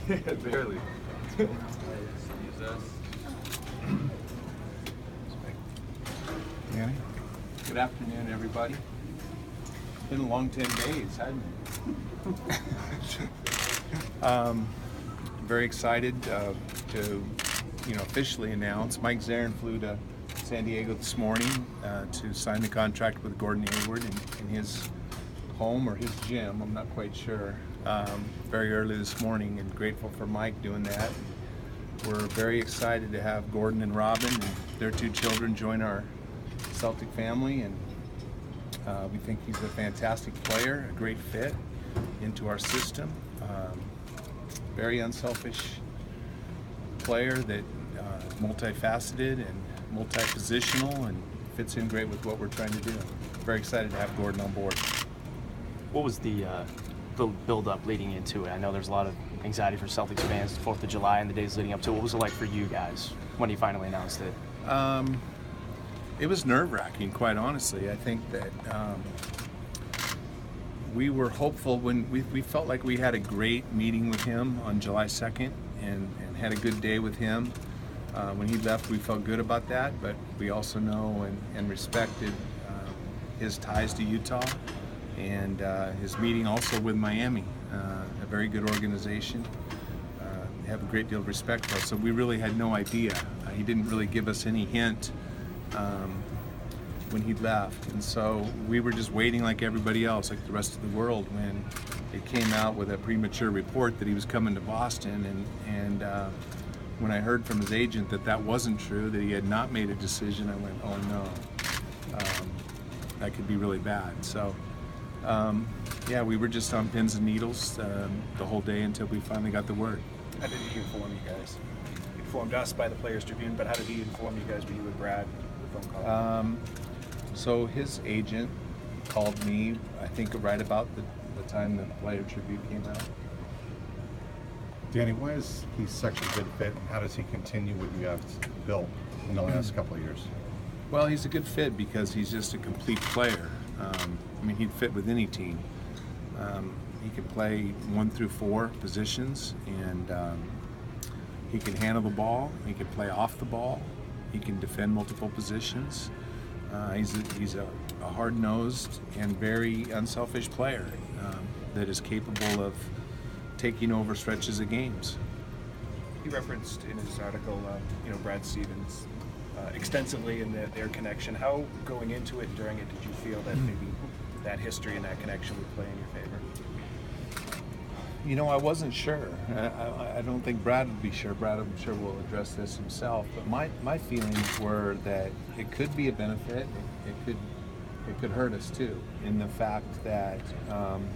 Barely. Danny? Good afternoon, everybody. It's been a long 10 days, hasn't it? Very excited to officially announce. Mike Zarren flew to San Diego this morning to sign the contract with Gordon Hayward in his home or his gym, I'm not quite sure, very early this morning, and grateful for Mike doing that. We're very excited to have Gordon and Robin and their two children join our Celtic family, and we think he's a fantastic player, a great fit into our system. Very unselfish player that multifaceted and multi-positional and fits in great with what we're trying to do. Very excited to have Gordon on board. What was the build-up leading into it? I know there's a lot of anxiety for Celtics fans, the 4th of July and the days leading up to it. What was it like for you guys when you finally announced it? It was nerve-wracking, quite honestly. I think that we were hopeful when we felt like we had a great meeting with him on July 2nd and had a good day with him. When he left, we felt good about that, but we also know and respected his ties to Utah and his meeting also with Miami, a very good organization. Have a great deal of respect for us, so we really had no idea. He didn't really give us any hint when he left, and so we were just waiting like everybody else, like the rest of the world, when it came out with a premature report that he was coming to Boston, and when I heard from his agent that wasn't true, that he had not made a decision, I went, oh no, that could be really bad. So yeah, we were just on pins and needles the whole day until we finally got the word. How did he inform you guys? He informed us by the Players Tribune, but how did he inform you guys, you and Brad, the phone call? So his agent called me, I think right about the time the Players Tribune came out. Danny, why is he such a good fit, and how does he continue what you have built in the last couple of years? Well, he's a good fit because he's just a complete player. I mean, he'd fit with any team. He can play 1 through 4 positions, and he can handle the ball. He can play off the ball. He can defend multiple positions. He's a hard-nosed and very unselfish player that is capable of taking over stretches of games. He referenced in his article, Brad Stevens extensively in their connection. How, going into it and during it, did you feel that maybe that history and that connection would play in your favor? You know, I wasn't sure. I don't think Brad would be sure. Brad, I'm sure, will address this himself. But my feelings were that it could be a benefit. It could hurt us too, in the fact that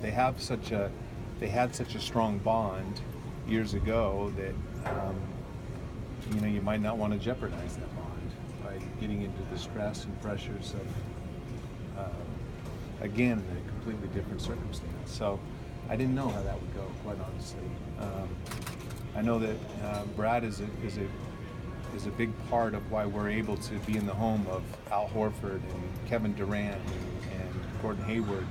they had such a strong bond years ago that you might not want to jeopardize that bond by getting into the stress and pressures of again, a completely different circumstance. So I didn't know how that would go, quite honestly. I know that Brad is a big part of why we're able to be in the home of Al Horford and Kevin Durant and Gordon Hayward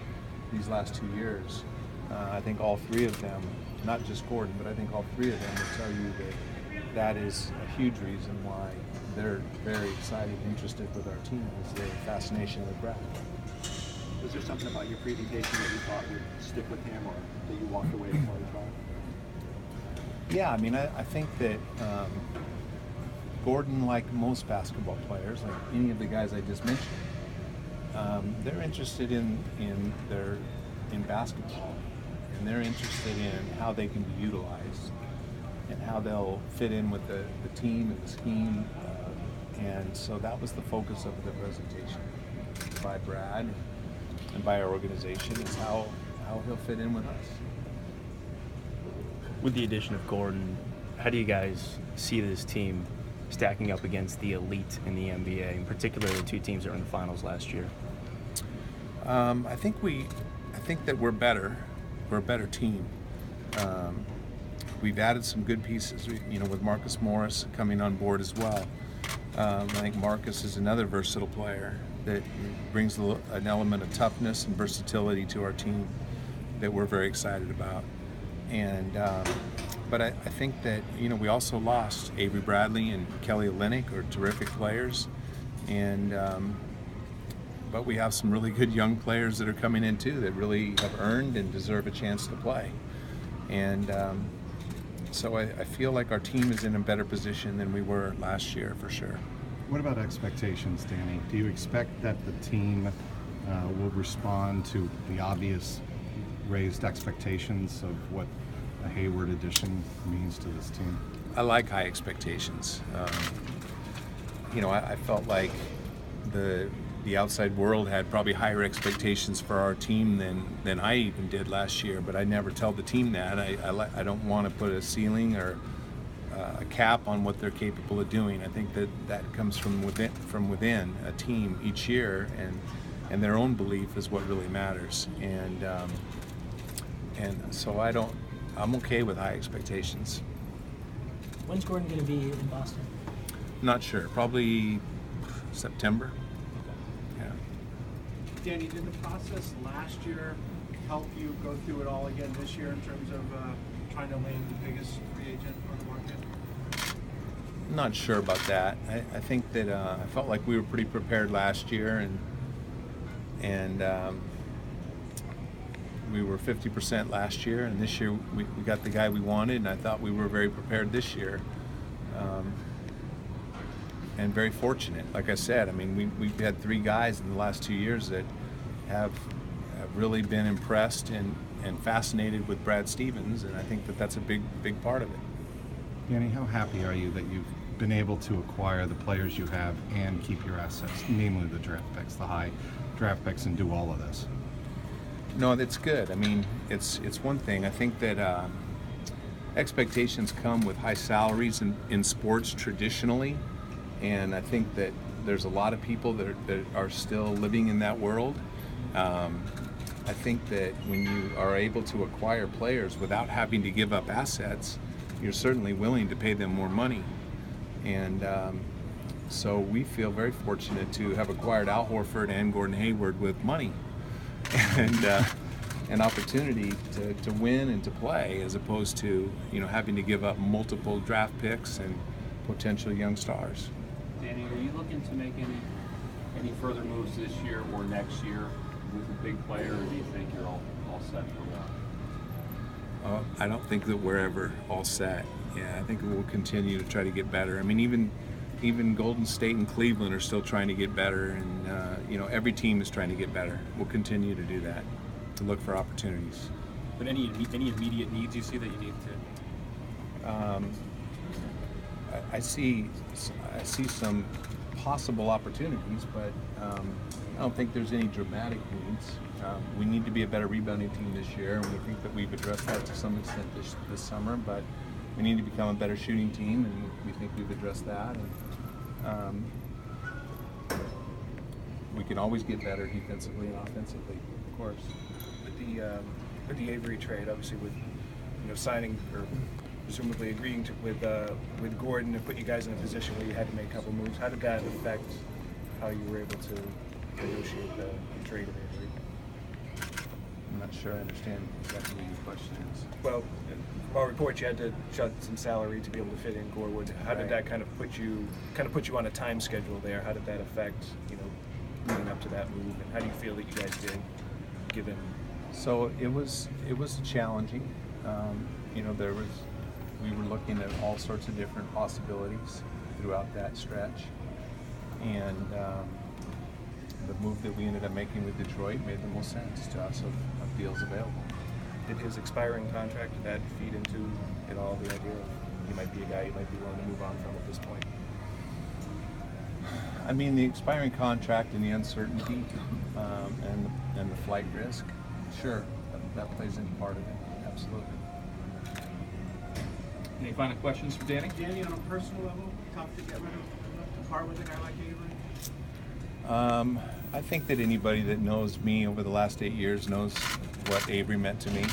these last 2 years. I think all 3 of them, not just Gordon, but I think all 3 of them will tell you that is a huge reason why they're very excited and interested with our team, is their fascination with Brad. Was there something about your presentation that you thought would stick with him, or that you walked away from the trial? Yeah, I mean, I think that Gordon, like most basketball players, like any of the guys I just mentioned, they're interested in basketball, and they're interested in how they can be utilized and how they'll fit in with the team and the scheme, and so that was the focus of the presentation by Brad and by our organization, is how he'll fit in with us. With the addition of Gordon, how do you guys see this team stacking up against the elite in the NBA, in particular the 2 teams that were in the finals last year? I think that we're better. We're a better team. We've added some good pieces, with Marcus Morris coming on board as well. I think Marcus is another versatile player that brings an element of toughness and versatility to our team that we're very excited about. And but I think that, you know, we also lost Avery Bradley and Kelly Olynyk, are terrific players, and but we have some really good young players that are coming in too that really have earned and deserve a chance to play. And so I feel like our team is in a better position than we were last year for sure. What about expectations, Danny? Do you expect that the team will respond to the obvious raised expectations of what a Hayward addition means to this team? I like high expectations. You know, I felt like the outside world had probably higher expectations for our team than I even did last year, but I never tell the team that. I don't want to put a ceiling or a cap on what they're capable of doing. I think that comes from within a team each year, and their own belief is what really matters. And so I'm okay with high expectations. When's Gordon going to be in Boston? Not sure. Probably September. Yeah. Danny, did the process last year help you go through it all again this year in terms of trying to land the biggest free agent on the market? Not sure about that. I think that I felt like we were pretty prepared last year, and we were 50% last year, and this year we got the guy we wanted, and I thought we were very prepared this year, and very fortunate. Like I said, I mean, we've had 3 guys in the last 2 years that have really been impressed and fascinated with Brad Stevens, and I think that's a big part of it. Danny, how happy are you that you've been able to acquire the players you have and keep your assets, namely the draft picks, the high draft picks, and do all of this? No, that's good. I mean, it's one thing. I think that expectations come with high salaries in sports traditionally, and I think that there's a lot of people that are still living in that world. I think that when you are able to acquire players without having to give up assets, you're certainly willing to pay them more money. And so we feel very fortunate to have acquired Al Horford and Gordon Hayward with money and an opportunity to win and to play, as opposed to, you know, having to give up multiple draft picks and potential young stars. Danny, are you looking to make any further moves this year or next year with a big player, or do you think you're all set for one? I don't think that we're ever all set. Yeah, I think we'll continue to try to get better. I mean, even Golden State and Cleveland are still trying to get better, and you know, every team is trying to get better. We'll continue to do that, to look for opportunities. But any immediate needs you see that you need to? I see some possible opportunities, but I don't think there's any dramatic needs. We need to be a better rebounding team this year, and we think that we've addressed that to some extent this summer, but we need to become a better shooting team, and we think we've addressed that. And we can always get better defensively and offensively, of course. With the Avery trade, obviously with signing or presumably agreeing with Gordon and put you guys in a position where you had to make a couple moves, how did that affect how you were able to negotiate the trade of Avery? I'm not sure I understand exactly what your question is. Well, from our reports, you had to shut some salary to be able to fit in Gorwood. How did that kind of put you on a time schedule there? How did that affect leading up to that move, and how do you feel that you guys did, given? So it was challenging. We were looking at all sorts of different possibilities throughout that stretch, and the move that we ended up making with Detroit made the most sense to us of deals available. Did his expiring contract, did that feed into it all, the idea of he might be a guy you might be willing to move on from at this point? I mean, the expiring contract and the uncertainty and the flight risk, sure, that plays into part of it, absolutely. Any final questions for Danny? Danny, on a personal level, tough to get rid of, to part with a guy like Avery? I think that anybody that knows me over the last 8 years knows what Avery meant to me.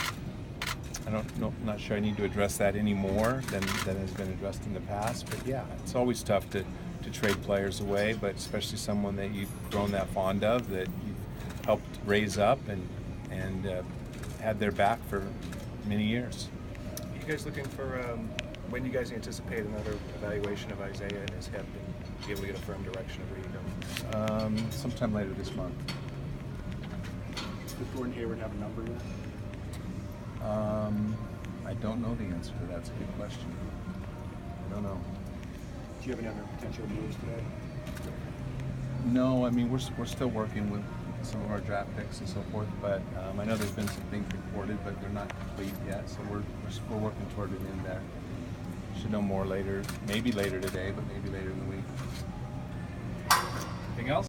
I'm not sure I need to address that any more than has been addressed in the past. But yeah, it's always tough to trade players away, but especially someone that you've grown that fond of, that you've helped raise up and had their back for many years. You guys looking for, when do you guys anticipate another evaluation of Isaiah and his hip and be able to get a firm direction of where you go? Sometime later this month. Does Gordon Hayward have a number yet? I don't know the answer to that. That's a good question. I don't know. Do you have any other potential moves today? No, I mean, we're still working with some of our draft picks and so forth, but I know there's been some things reported, but they're not complete yet, so we're working toward an end there. Should know more later, maybe later today, but maybe later in the week. Anything else?